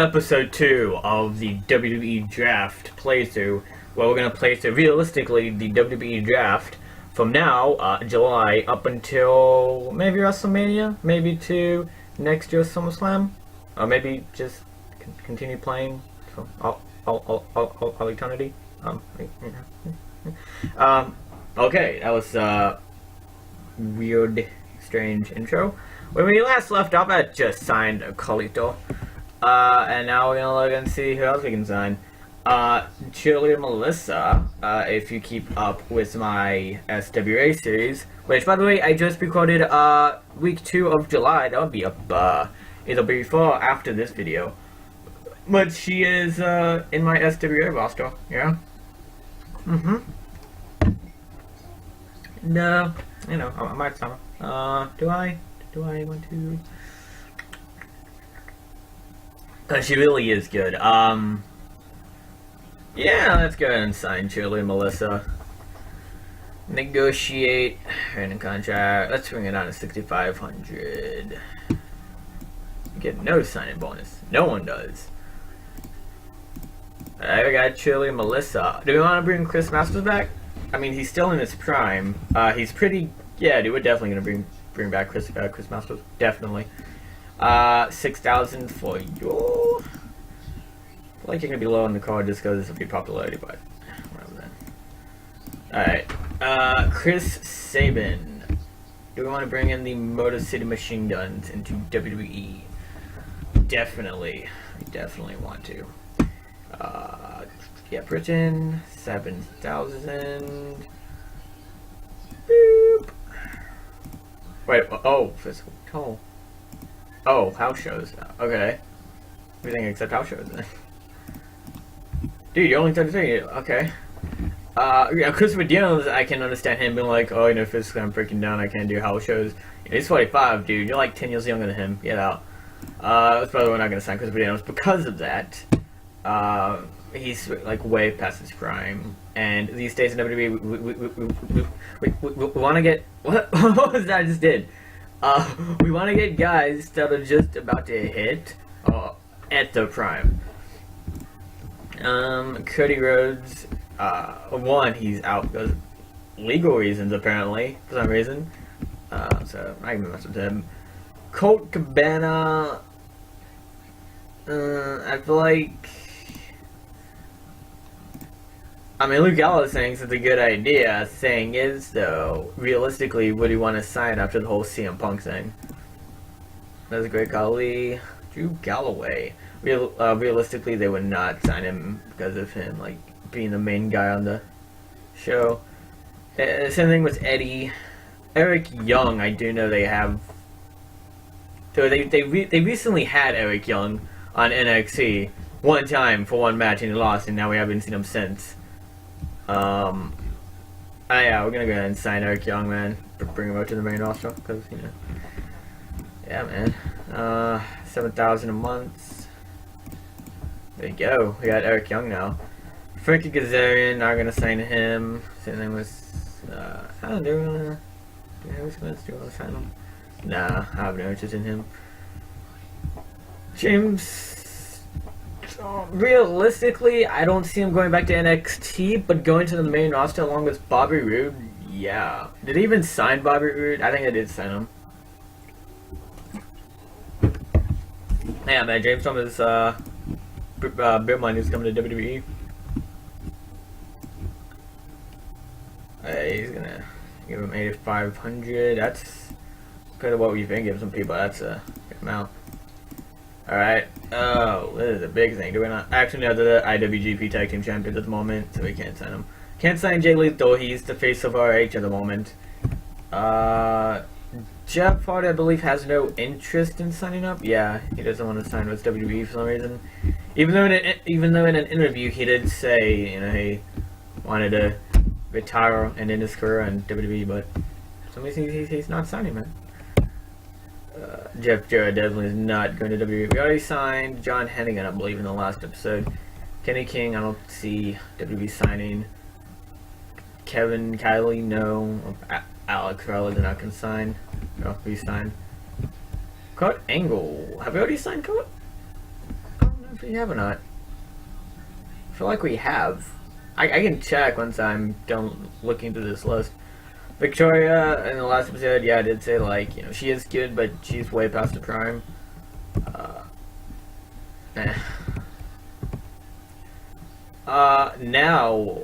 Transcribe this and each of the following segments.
Episode 2 of the WWE Draft playthrough, where we're going to play through realistically the WWE Draft from now, July, up until maybe WrestleMania, maybe to next year's SummerSlam, or maybe just continue playing for all eternity. Okay, that was weird, strange intro. When we last left off, I just signed a Carlito. And now we're gonna look and see who else we can sign. Cheerleader Melissa, if you keep up with my SWA series, which, by the way, I just recorded, week 2 of July. That would be up, it'll be before or after this video. But she is, in my SWA roster, yeah? No, you know, I might sign her. Do I want to? Cause she really is good. Yeah, let's go ahead and sign Cheerleader Melissa. Negotiate earning contract. Let's bring it down to 6,500. Get no signing bonus. No one does. Alright, we got Cheerleader Melissa. Do we want to bring Chris Masters back? I mean, he's still in his prime. He's pretty. Yeah, dude, we're definitely gonna bring back Chris Masters. Definitely. 6,000 for you. I feel like you're gonna be low on the card just because of your popularity, but whatever then. Alright. Chris Sabin. Do we want to bring in the Motor City Machine Guns into WWE? Definitely. I definitely want to. Yeah, Britain. 7,000. Boop. Wait, oh, physical toll. Oh, house shows. Okay. Everything except house shows then. Dude, you're only 33. Okay. Yeah, Christopher Daniels, I can understand him being like, oh, you know, physically I'm breaking down, I can't do house shows. He's 45, dude. You're like 10 years younger than him. Get out. That's probably why we're not going to sign Christopher Daniels because of that. He's like way past his prime. And these days in WWE, we want to get... What was that I just did? We want to get guys that are just about to hit at their prime. Cody Rhodes, one, he's out because of legal reasons apparently, for some reason. So I can mess with him. Colt Cabana, I feel like... I mean, Luke Gallows saying it's a good idea. Thing is, though, realistically, would he want to sign after the whole CM Punk thing? That's a great Khali. Drew Galloway. Realistically, they would not sign him because of him, like, being the main guy on the show. Same thing with Eddie. Eric Young, I do know they have... So they recently had Eric Young on NXT one time for one match and he lost, and now we haven't seen him since. Yeah, we're gonna go ahead and sign Eric Young, man. Bring him out to the main roster, because, you know. Yeah, man. 7,000 a month. There you go. We got Eric Young now. Frankie Kazarian, not gonna sign him. Same thing with, I don't know, do you want to sign him? Nah, I have no interest in him. James... realistically, I don't see him going back to NXT, but going to the main roster along with Bobby Roode, yeah. Did they even sign Bobby Roode? I think they did sign him. Yeah, man, James Thomas, big money is coming to WWE. He's gonna give him 8,500. That's kind of what we've been giving some people. That's a good amount. Alright, oh, this is a big thing. Do we not? Actually, no, they're the IWGP Tag Team Champions at the moment, so we can't sign him. Can't sign Jay Lethal, he's the face of RH at the moment. Jeff Hardy, I believe, has no interest in signing up. Yeah, he doesn't want to sign with WWE for some reason. Even though in an interview he did say, you know, he wanted to retire and end his career in WWE, but for some reason he's not signing, man. Jeff Jarrett definitely is not going to WWE. We already signed John Hennigan, I believe, in the last episode. Kenny King, I don't see WWE signing. Kevin Kiley, no. Alex Rella did not consign. No, we signed. Kurt Angle. Have we already signed Kurt? I don't know we have or not? I feel like we have. I can check once I'm done looking through this list. Victoria, in the last episode, yeah, I did say, like, you know, she is good, but she's way past the prime. Eh. Now...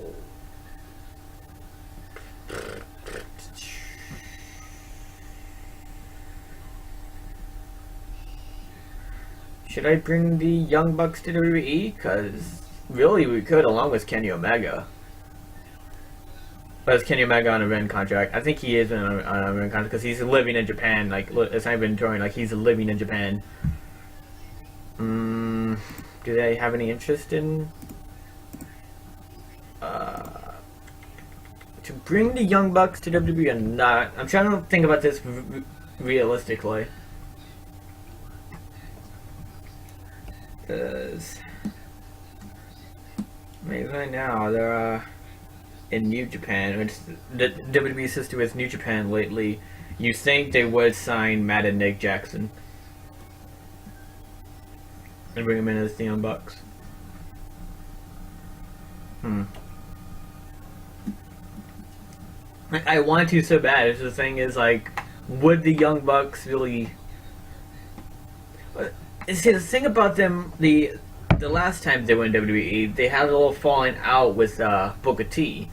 Should I bring the Young Bucks to WWE? Because, really, we could, along with Kenny Omega. But is Kenny Omega on a event contract? I think he is on an event contract because he's living in Japan. Like, it's not even touring. Like, he's living in Japan. Do they have any interest in to bring the Young Bucks to WWE or not? I'm trying to think about this realistically. Because maybe right now they're in New Japan, which the WWE sister with New Japan lately. You think they would sign Matt and Nick Jackson and bring them in as the Young Bucks? I want to so bad. The thing is, like, would the Young Bucks really? See, the thing about them, the last time they went to WWE, they had a little falling out with Booker T.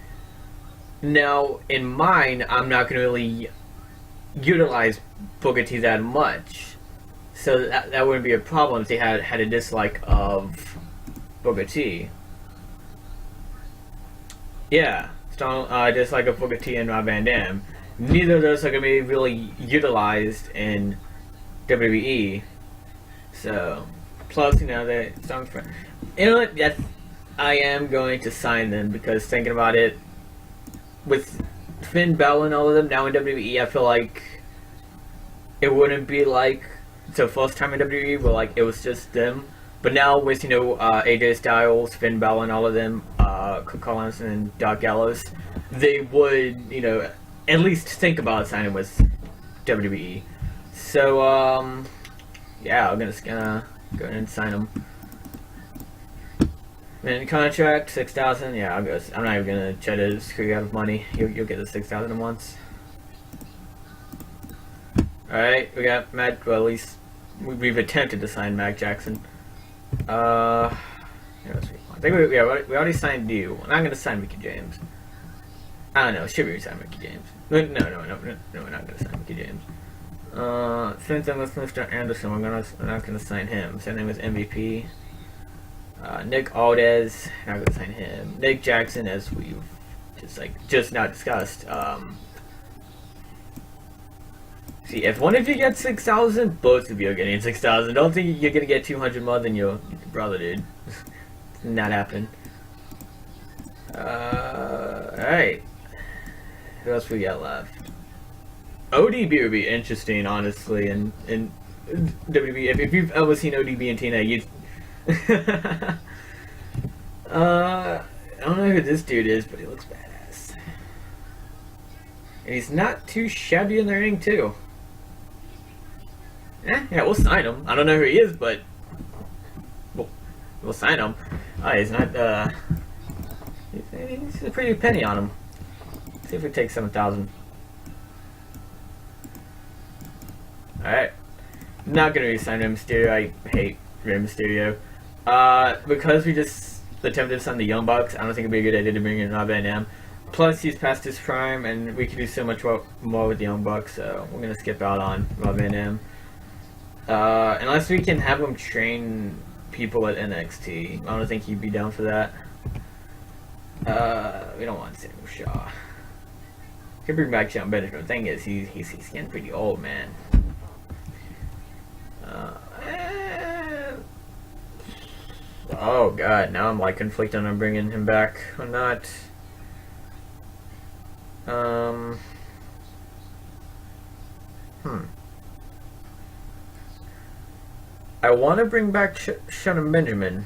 Now, in mine, I'm not going to really utilize Booker T that much, so that wouldn't be a problem if they had a dislike of Booker T. Yeah, strong dislike of Booker T and Rob Van Dam. Neither of those are going to be really utilized in WWE. So, plus, you know, they're strong friends. You know what? Yes, I am going to sign them because thinking about it, with Finn Balor and all of them now in WWE, I feel like it wouldn't be like the first time in WWE where like it was just them. But now with, you know, AJ Styles, Finn Balor and all of them, Collins and Doc Gallows, they would, you know, at least think about signing with WWE. So, yeah, I'm gonna go ahead and sign them. And contract, 6,000. Yeah, I'm not even gonna try to screw you out of money. You'll get the 6,000 in once. All right, we got Matt. Well, at least we've attempted to sign Matt Jackson. I think we already signed you. I'm not gonna sign Mickey James. I don't know. Should we sign Mickey James? No, we're not gonna sign Mickey James. Since I'm with Mr. Anderson, we're not gonna sign him. Same name as MVP. Nick Aldez, not gonna sign him. Nick Jackson, as we've just now discussed. See, if one of you gets 6,000, both of you are getting 6,000. Don't think you're gonna get 200 more than your brother did. Not happen. Alright. Who else we got left? ODB would be interesting, honestly, in WWE. If you've ever seen ODB in TNA, you. I don't know who this dude is, but he looks badass. And he's not too shabby in the ring, too. Yeah, we'll sign him. I don't know who he is, but we'll sign him. He's not, he's a pretty penny on him. See if we take 7,000. Alright. Not gonna re-sign Rey Mysterio. I hate Rey Mysterio. Because we just attempted to sign the Young Bucks, I don't think it'd be a good idea to bring in Rob Van Dam. Plus, he's past his prime, and we could do so much more with the Young Bucks, so we're gonna skip out on Rob Van Dam. Unless we can have him train people at NXT. I don't think he'd be down for that. We don't want Samuel Shaw. Could bring back John Bennett. The thing is, he's getting pretty old, man. Oh god, now I'm like conflicted on bringing him back or not. I want to bring back Shelton Benjamin.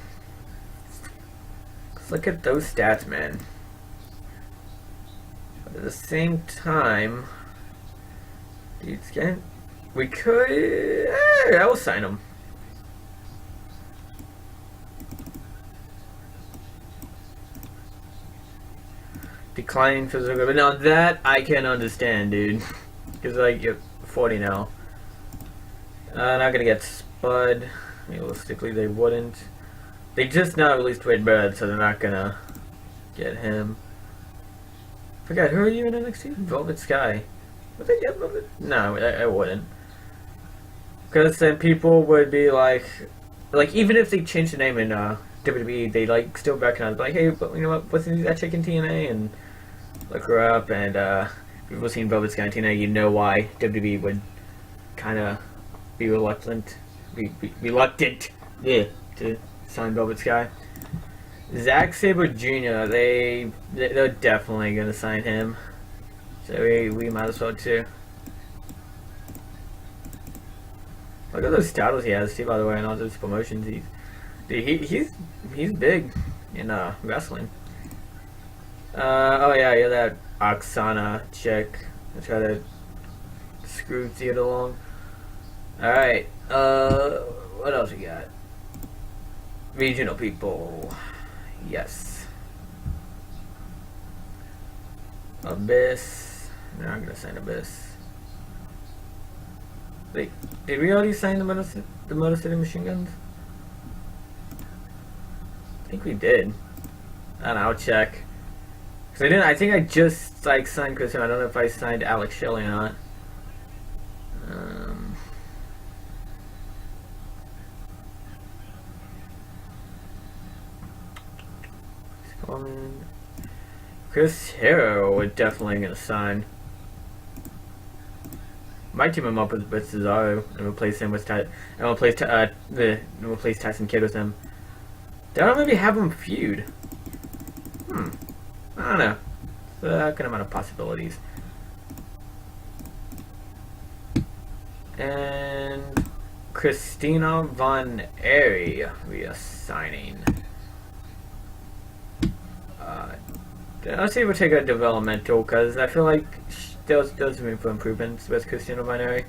Let's look at those stats, man. But at the same time, dude's getting. We could. I will sign him. Declining physical, but now that I can understand, dude. Because like you're 40 now. Not gonna get Spud. Realistically, they wouldn't. They just now released Wade Barrett, so they're not gonna get him. Forgot, who are you in NXT? Velvet Sky. Would they get Velvet? No, I wouldn't. Because then people would be like, even if they changed the name in WWE, they like still recognize, like, hey, but you know what? Wasn't that chick in TNA? And look her up, and people seen Velvet Sky in TNA, you know why WWE would kind of be reluctant, yeah, to sign Velvet Sky. Zack Sabre Jr. They're definitely gonna sign him, so we might as well too. Look at those titles he has too, by the way, and all those promotions. He's big in wrestling. Oh yeah, you're that Oksana chick. I try to screw Theodore along. Alright, what else we got? Regional people. Yes. Abyss. No, I'm gonna sign Abyss. Wait, did we already sign the Motor City Machine Guns? I think we did. I don't know, I'll check. Cause I didn't. I think I just like signed Chris. I don't know if I signed Alex Shelley or not. Chris Hero, we're definitely gonna sign. Might team him up with Cesaro and replace him with replace Tyson Kidd with him. Don't maybe have him feud. I don't know. A good amount of possibilities. And Christina Von Airy we are signing. I'll say we'll take a developmental because I feel like there's room for improvements with Christina Von Airy.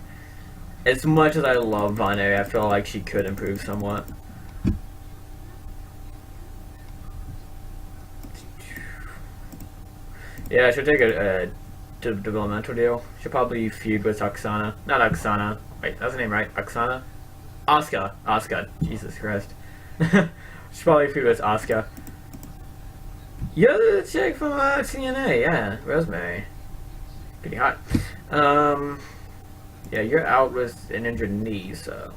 As much as I love Von Airy, I feel like she could improve somewhat. Yeah, she'll take a developmental deal. She'll probably feud with Oksana. Not Oksana. Wait, that's her name, right? Oksana? Asuka. Jesus Christ. She'll probably feud with Asuka. You're the chick from TNA, yeah. Rosemary. Pretty hot. Yeah, you're out with an injured knee, so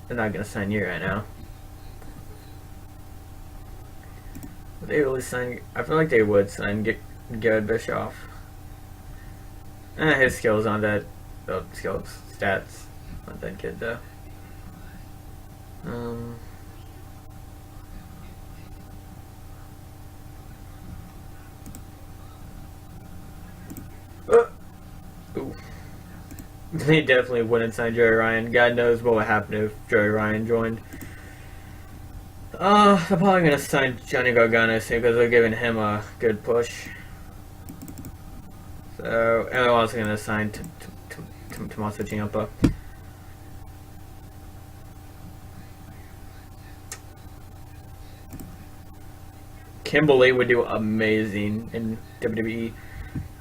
they're not gonna sign you right now. Would they really sign? I feel like they would sign Garrett Bischoff. His skills on that, stats on that kid though. Ooh. They definitely wouldn't sign Joey Ryan. God knows what would happen if Joey Ryan joined. They're probably gonna sign Johnny Gargano soon because they're giving him a good push. So, and they're also gonna sign Tommaso Ciampa. Kimberly would do amazing in WWE.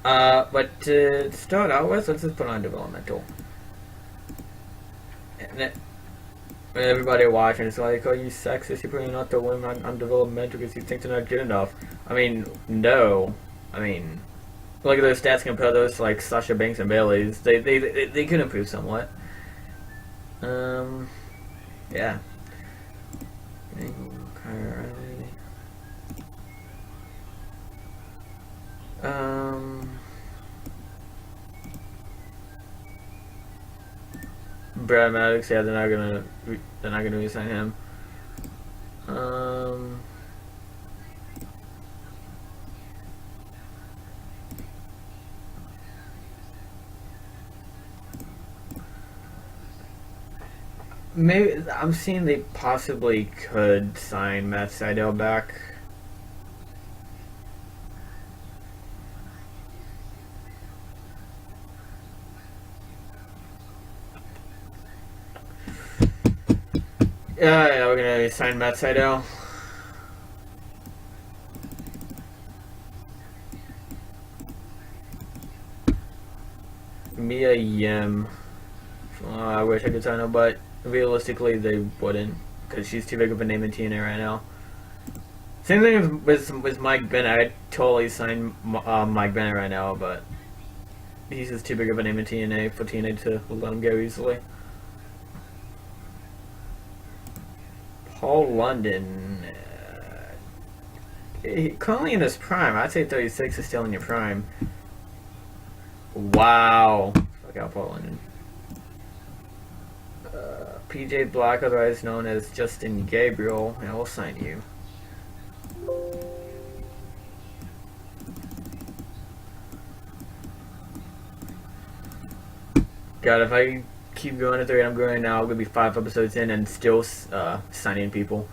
But to start out with, let's just put on developmental. And everybody watching is like, oh, you sexist, you're putting out the women on developmental because you think they're not good enough. I mean, no. I mean, look at those stats, compare those to like Sasha Banks and Bayley's. They could improve somewhat. Yeah. Brad Maddox, yeah, they're not gonna re-sign him. Maybe I'm seeing they possibly could sign Matt Sydal back. Yeah, we're gonna sign Matt Sydal. Mia Yim. I wish I could sign her, but realistically they wouldn't, because she's too big of a name in TNA right now. Same thing with Mike Bennett. I'd totally sign Mike Bennett right now, but he's just too big of a name in TNA for TNA to let him go easily. Paul London. Currently in his prime. I'd say 36 is still in your prime. Wow. Fuck out Paul London. PJ Black, otherwise known as Justin Gabriel. Yeah, we'll sign you. God, if I keep going at the rate I'm going now, I'm gonna be 5 episodes in and still signing people.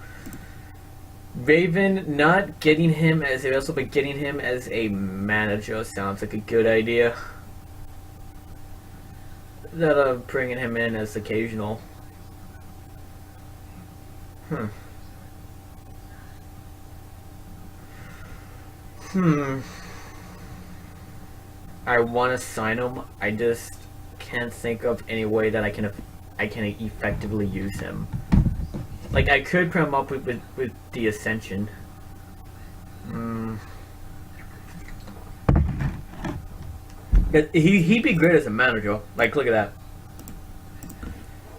Raven, not getting him as a wrestler, but getting him as a manager sounds like a good idea. Instead of bringing him in as occasional. I want to sign him. I just can't think of any way that I can effectively use him. Like, I could put him up with the Ascension. But he'd be great as a manager. Like, look at that.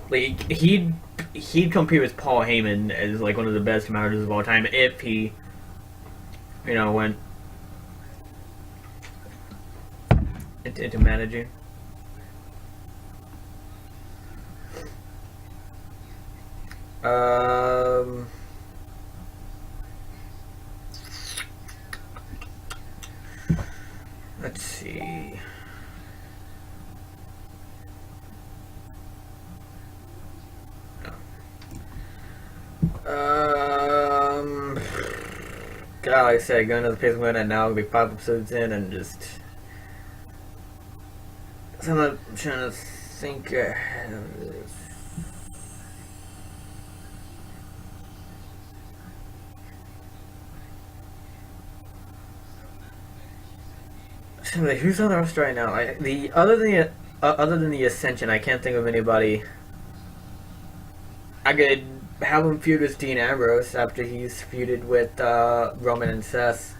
Like, he'd compete with Paul Heyman as like one of the best managers of all time if he, you know, went into managing. Let's see. God, like I said, going to the pace I'm going at now, I'll be 5 episodes in and just. So I'm not trying to think ahead of this. Who's on the roster right now? Other than the Ascension, I can't think of anybody. I could have him feud with Dean Ambrose after he's feuded with Roman and Seth.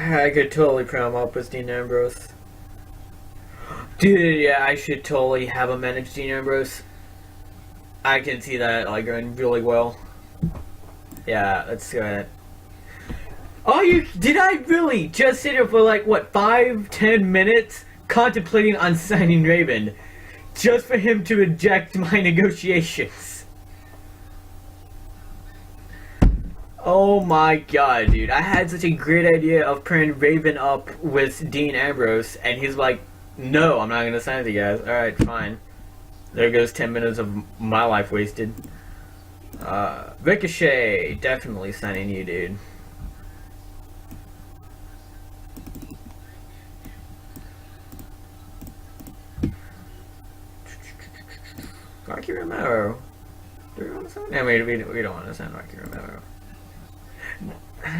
I could totally put him up with Dean Ambrose. Dude, yeah, I should totally have him manage Dean Ambrose. I can see that like going really well. Yeah, let's go ahead. Oh, did I really just sit here for like what 5-10 minutes contemplating on signing Raven just for him to reject my negotiations? Oh my god, dude. I had such a great idea of pairing Raven up with Dean Ambrose, and he's like, no, I'm not going to sign with you guys. Alright, fine. There goes 10 minutes of my life wasted. Ricochet, definitely signing you, dude. Rocky Romero. Do we want to sign? Yeah, we don't want to sign Rocky Romero.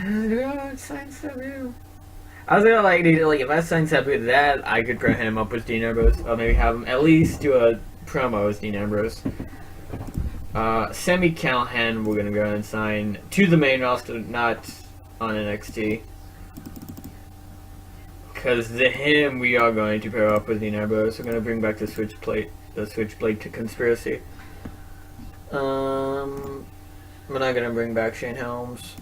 Do we want to sign Sabu? I was gonna like if I sign Sabu that I could put him up with Dean Ambrose, or maybe have him at least do a promo as Dean Ambrose. Sami Callihan we're gonna go ahead and sign to the main roster, not on NXT. Cause him we are going to pair up with Dean Ambrose. We're gonna bring back the Switchblade to Conspiracy. We're not gonna bring back Shane Helms.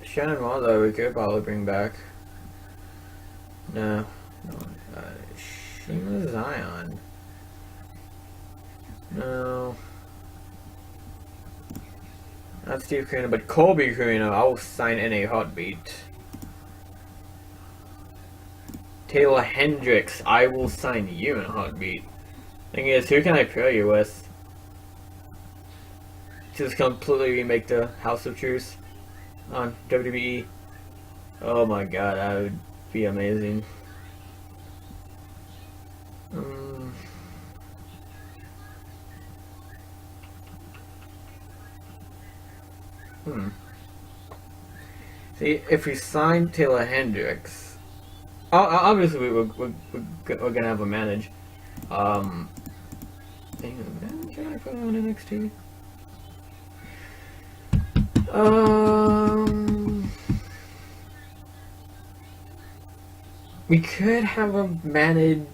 Shannon Moore, though, we could probably bring back. No. Shima Zion. No. Not Steve Corino, but Colby Corino. I will sign in a heartbeat. Taylor Hendricks. I will sign you in a heartbeat. Thing is, who can I pair you with? Just completely remake the House of Truth on WWE. Oh my god, that would be amazing. See, if we sign Taylor Hendricks, obviously we're gonna have a manage. Should I put him on NXT? We could have him manage.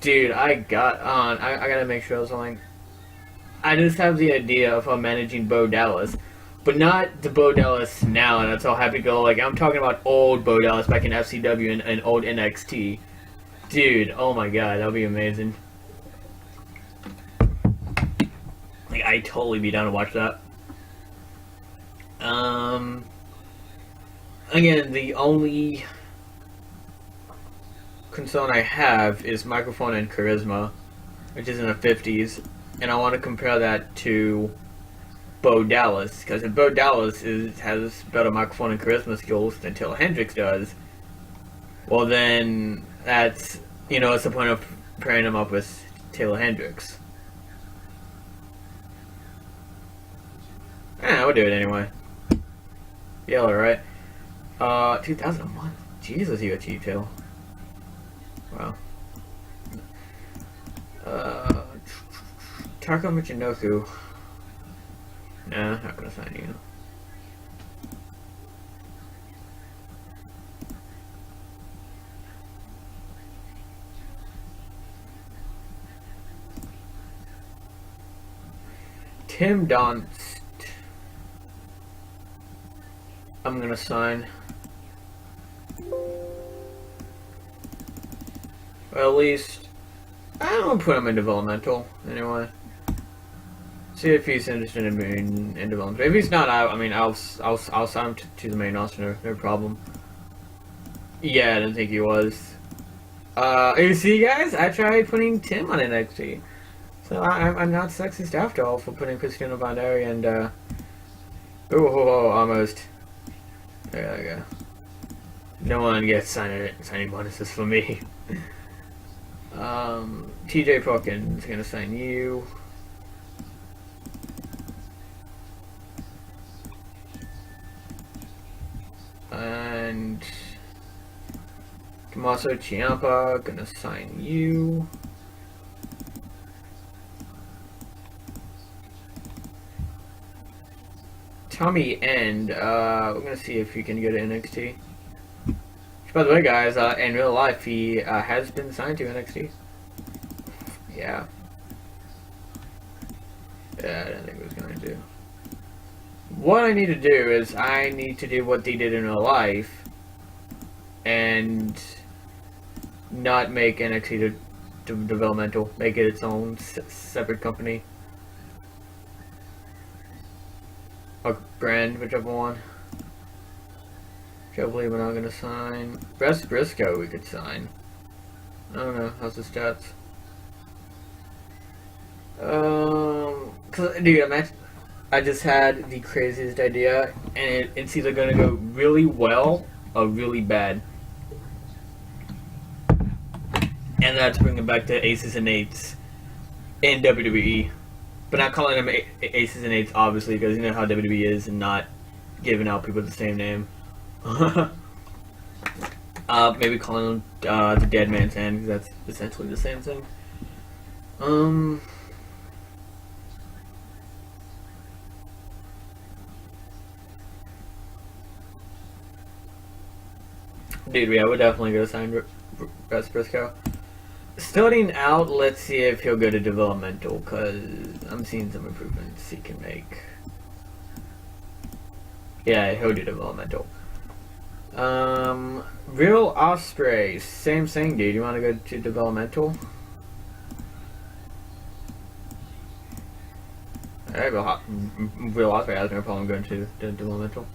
Dude, I gotta make sure of something. I just have the idea of managing Bo Dallas, but not the Bo Dallas now, and that's all happy go. Like, I'm talking about old Bo Dallas back in FCW and old NXT. Dude, oh my god, that would be amazing. Like, I'd totally be down to watch that. Again, the only concern I have is microphone and charisma, which is in the 50s, and I want to compare that to Bo Dallas, because if Bo Dallas has better microphone and charisma skills than Taylor Hendricks does, well then that's, it's the point of pairing him up with Taylor Hendricks. We'll do it anyway. Yellow, right? 2001. Jesus, you got cheap tail. Wow. Taka Michinoku. Nah, not gonna sign you. Tim Donst. I'm gonna sign. Well, at least I'm gonna put him in developmental anyway. See if he's interested in being in development. If he's not, I'll sign him to the main roster. No problem. Yeah, I didn't think he was. You see, guys, I tried putting Tim on NXT, so I'm not sexist after all for putting Christina Bandari and almost. There we go. No one gets signing bonuses for me. TJ Perkins gonna sign you. And Tommaso Ciampa gonna sign you. Tommy End, we're gonna see if he can get to NXT. By the way, guys, in real life, he has been signed to NXT. Yeah. Yeah, I didn't think he was going to. What I need to do is I need to do what they did in real life and not make NXT developmental, make it its own separate company. Or brand, whichever one. Which I believe we're not going to sign. Best Briscoe we could sign. I don't know, how's the stats? Dude, I just had the craziest idea, and it's either going to go really well or really bad. And that's bringing back the Aces and Eights in WWE. But not calling them Aces and Eights, obviously, because you know how WWE is and not giving out people the same name. Maybe calling them the Dead Man's Hand, because that's essentially the same thing. Dude, yeah, we're definitely going to sign Russ Briscoe. Starting out, let's see if he'll go to developmental, because I'm seeing some improvements he can make. Yeah, he'll do developmental. Real Osprey, same thing, dude. You want to go to developmental? Alright, Real Osprey has no problem going to developmental.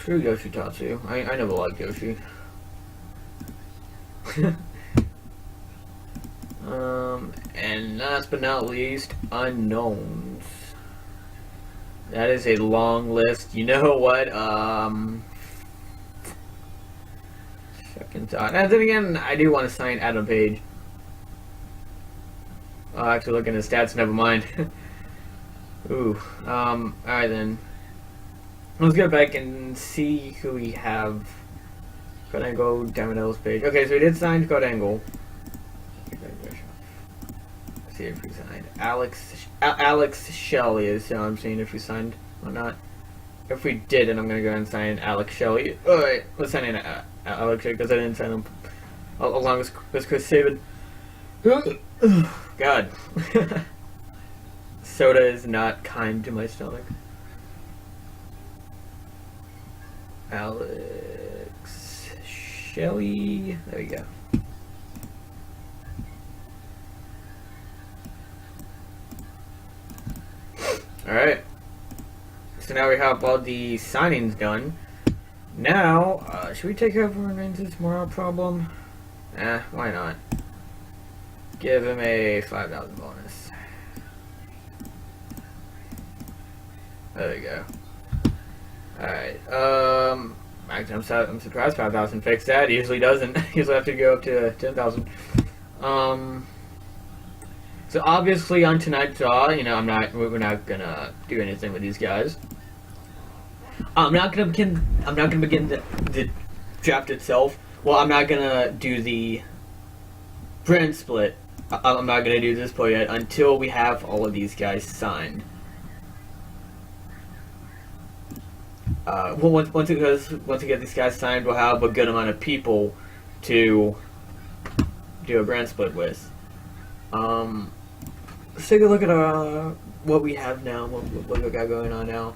Screw Yoshitatsu. I never liked Yoshi. And last but not least, unknowns. That is a long list. You know what? Second thought. And then again, I do want to sign Adam Page. Oh, actually, looking at stats. Never mind. Ooh. Alright then. Let's go back and see who we have. Code Angle, Damodel's page. Okay, so we did sign Code Angle. Let's see if we signed Alex Shelley is so I'm seeing if we signed or not. If we did, then I'm gonna go ahead and sign Alex Shelley. Alright, let's sign in Alex because I didn't sign him along with Chris Saban. God. Soda is not kind to my stomach. Alex Shelley. There we go. Alright. So now we have all the signings done. Now, should we take care of Lorenzo's moral problem? Why not? Give him a 5,000 bonus. There we go. Alright, actually I'm surprised 5,000 fixed that. He usually doesn't. He usually have to go up to 10,000. So obviously on tonight's draw, you know, we're not gonna do anything with these guys. I'm not gonna begin the draft itself. Well, I'm not gonna do the brand split. I'm not gonna do this play yet until we have all of these guys signed. Once we get these guys signed, we'll have a good amount of people to do a brand split with. Let's take a look at what we have now, what we got going on now.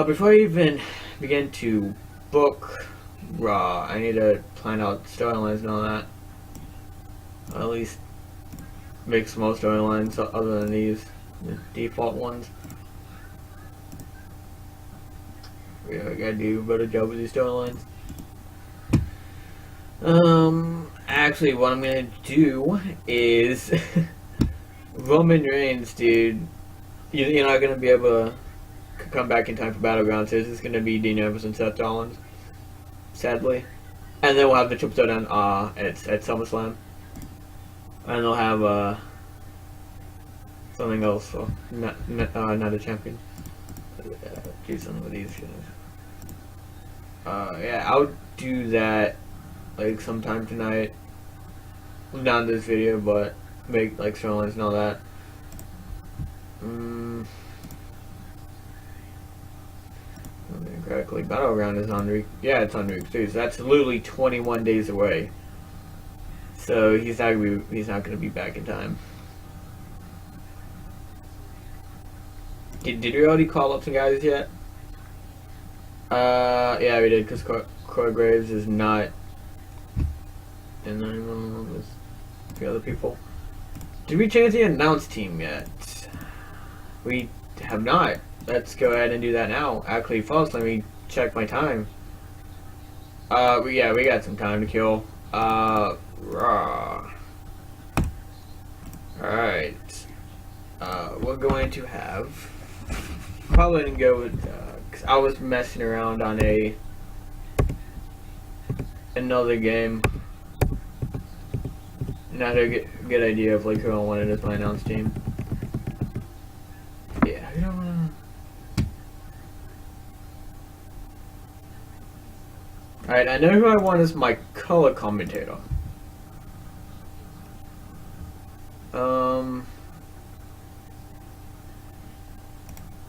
Before I even begin to book Raw, I need to plan out storylines and all that. At least make some more storylines other than these, the default ones. We gotta do a better job with these storylines. Actually, what I'm gonna do is Roman Reigns, dude. You're not gonna be able to come back in time for Battlegrounds. So this is gonna be Dean Ambrose and Seth Rollins, sadly. And then we'll have the triple showdown at SummerSlam. And they'll have something else. So not a champion. Do something with these guys. Yeah, I'll do that like sometime tonight. Not this video, but make like storylines and all that. Correctly, Battleground is on week. Yeah, it's on week 2. So that's literally 21 days away. So he's not gonna be back in time. Did we already call up some guys yet? Yeah, we did, because Corey Graves is not in there anymore with the other people. Did we change the announce team yet? We have not. Let's go ahead and do that now. Actually, first, let me check my time. Yeah, we got some time to kill. Raw. Alright. We're going to have... Probably didn't go with... Because I was messing around on another game. Not a good idea of like who I wanted as my announce team. Yeah, I don't wanna... Alright, I know who I want as my color commentator.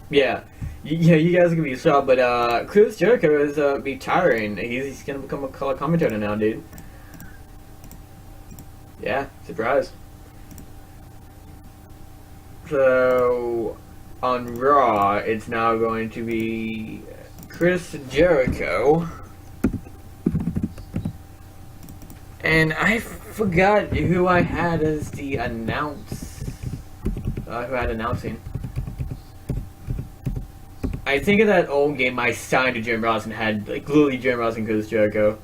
Yeah. Yeah, you guys are gonna be shocked, but Chris Jericho is retiring. He's gonna become a color commentator now, dude. Yeah, surprise. So on Raw, it's now going to be Chris Jericho. And I forgot who I had as the who had announcing. I think of that old game I signed to Jim Ross and had like literally Jim Ross and Chris Jericho.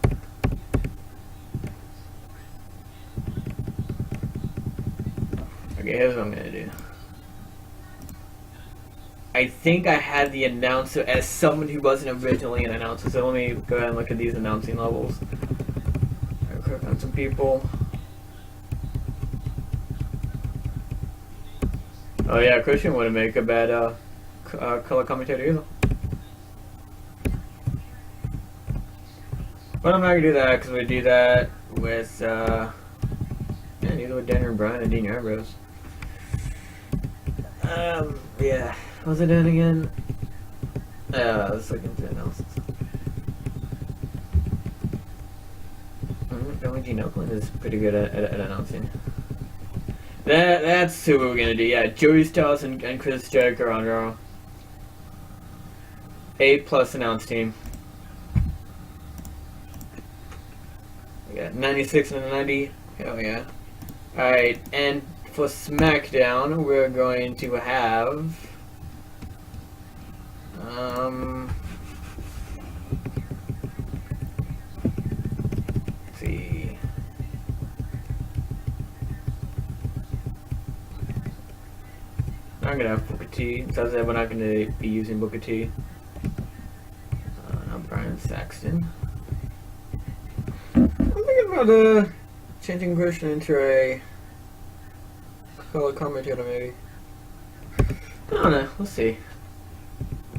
Okay, here's what I'm gonna do. I think I had the announcer as someone who wasn't originally an announcer, so let me go ahead and look at these announcing levels. I'll click on some people. Oh yeah, Christian wouldn't make a bad color commentator either. But I'm not gonna do that because we do that with either with Daniel Bryan and Dean Ambrose. Yeah. What was I doing again? I was looking to analysis. Only Gene Oakland is pretty good at announcing. That's who we're gonna do. Yeah, Joey Styles and Chris Jericho on Raw. 8+ announce team. We got 96 and 90. Hell yeah. Alright, and for SmackDown, we're going to have... let's see. I'm gonna have Booker T. It says that we're not gonna be using Booker T. Not Brian Saxton. I'm thinking about changing Christian into a color commentator, maybe. I don't know. We'll see.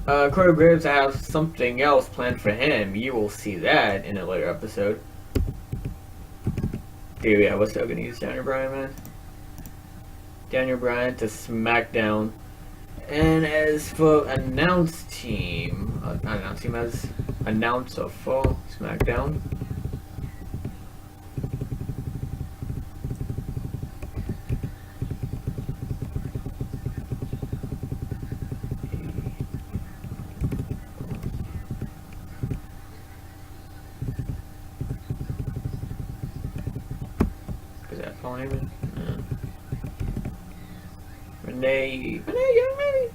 Corey Graves, I have something else planned for him. You will see that in a later episode. Dude, yeah, we're still gonna use Daniel Bryan, man. Daniel Bryan to SmackDown. And as for announce team, not announce team, as announcer for SmackDown. Is that Paul Heyman? Renee Young, maybe?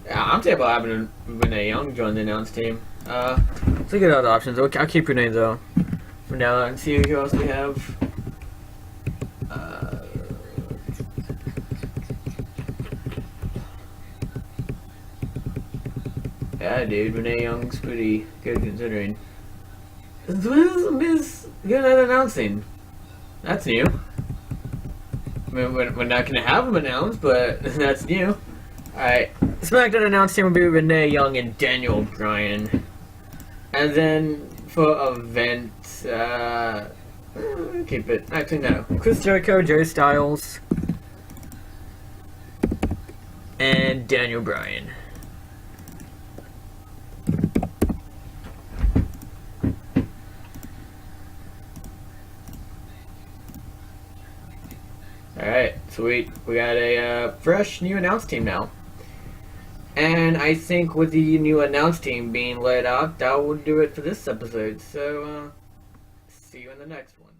Yeah, I'm thinking about having Renee Young join the announce team. Let's look at other options. I'll keep Renee though for now and see who else we have. Yeah, dude, Renee Young's pretty good considering. Miz good at announcing. That's new. I mean, we're not gonna have him announced, but that's new. Alright, SmackDown announce team will be Renee Young and Daniel Bryan. And then for event, keep it. Actually, no. Chris Jericho, Joey Styles, and Daniel Bryan. Alright, sweet. We got a fresh new announce team now. And I think with the new announce team being laid out, that will do it for this episode. So, see you in the next one.